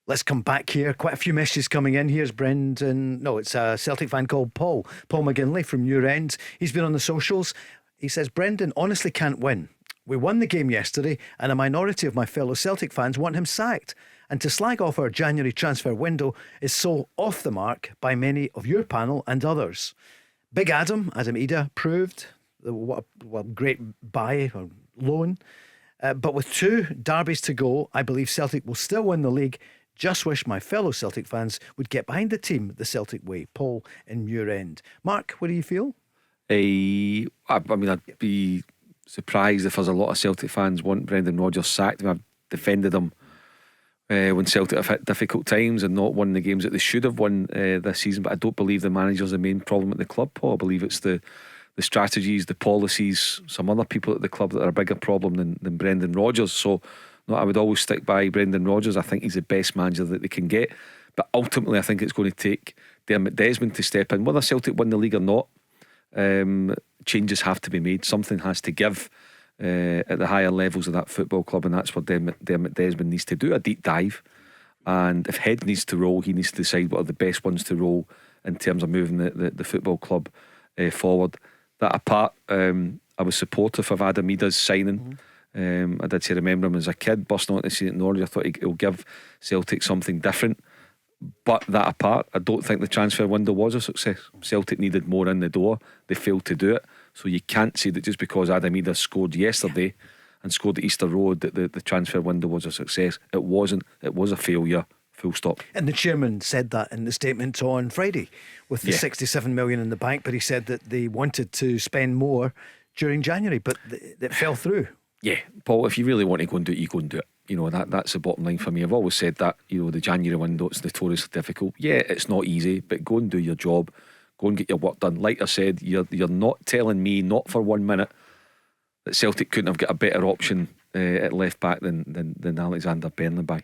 Let's come back here. Quite a few messages coming in. Here's Brendan. No, it's a Celtic fan called Paul McGinley from Muir End. He's been on the socials. He says, Brendan honestly can't win. We won the game yesterday, and a minority of my fellow Celtic fans want him sacked. And to slag off our January transfer window is so off the mark by many of your panel and others. Big Adam Ida, proved what a great buy or loan. But with 2 derbies to go, I believe Celtic will still win the league. Just wish my fellow Celtic fans would get behind the team the Celtic way. Paul in Muir End. Mark, what do you feel? I mean, I'd be surprised if there's a lot of Celtic fans want Brendan Rodgers sacked. I mean, I've defended him when Celtic have hit difficult times and not won the games that they should have won this season. But I don't believe the manager's the main problem at the club, Paul. I believe it's the strategies, the policies, some other people at the club that are a bigger problem than Brendan Rodgers. So no, I would always stick by Brendan Rodgers. I think he's the best manager that they can get. But ultimately I think it's going to take Dermot Desmond to step in. Whether Celtic win the league or not, changes have to be made. Something has to give at the higher levels of that football club, and that's what Dermot Desmond needs to do, a deep dive. And if head needs to roll, he needs to decide what are the best ones to roll in terms of moving the football club forward. That apart, I was supportive of Adam Ida's signing. I did say remember him as a kid busting onto St Norwich. I thought he'll give Celtic something different. But that apart, I don't think the transfer window was a success. Celtic needed more in the door. They failed to do it. So you can't say that just because Adam Ida scored yesterday and scored at Easter Road that the transfer window was a success. It wasn't. It was a failure. Full stop. And the chairman said that in the statement on Friday with the 67 million in the bank, but he said that they wanted to spend more during January, but it fell through. Yeah, Paul, if you really want to go and do it, you go and do it. You know, that's the bottom line for me. I've always said that, you know, the January window, it's notoriously difficult. Yeah, it's not easy, but go and do your job. Go and get your work done. Like I said, you're not telling me, not for 1 minute, that Celtic couldn't have got a better option at left back than Alexander Bernabei.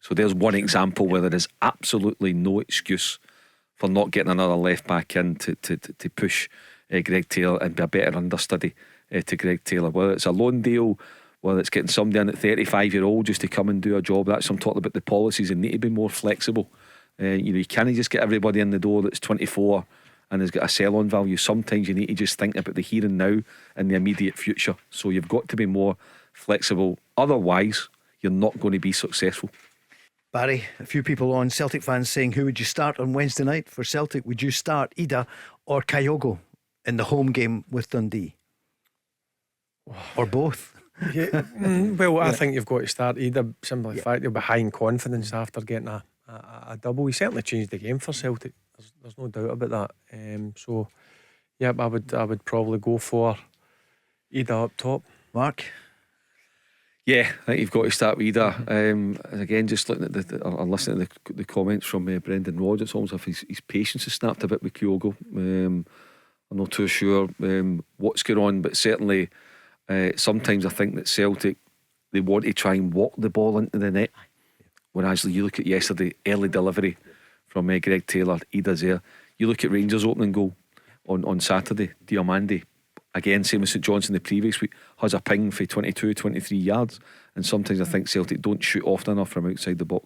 So there's one example where there is absolutely no excuse for not getting another left back in to push Greg Taylor and be a better understudy to Greg Taylor. Whether it's a loan deal, whether it's getting somebody in at 35-year-old just to come and do a job. That's what I'm talking about, the policies, and need to be more flexible. You can't just get everybody in the door that's 24 and has got a sell-on value. Sometimes you need to just think about the here and now and the immediate future. So you've got to be more flexible. Otherwise, you're not going to be successful. Barry, a few people on Celtic fans saying, who would you start on Wednesday night for Celtic? Would you start Ida or Kyogo in the home game with Dundee? Or both? Yeah. Well, I think you've got to start Ida. Simple fact, you'll be high in confidence after getting a double. He certainly changed the game for Celtic. There's no doubt about that. So, yeah, I would probably go for Ida up top. Mark? Yeah, I think you've got to start with Ida. Again, just looking at or listening to the comments from Brendan Rodgers, it's almost as if his patience has snapped a bit with Kyogo. I'm not too sure what's going on, but certainly sometimes I think that Celtic, they want to try and walk the ball into the net, whereas you look at yesterday, early delivery from Greg Taylor, Ida's there. You look at Rangers' opening goal on Saturday, Diomande, again same as St Johnstone the previous week, has a ping for 22-23 yards. And sometimes I think Celtic don't shoot often enough from outside the box.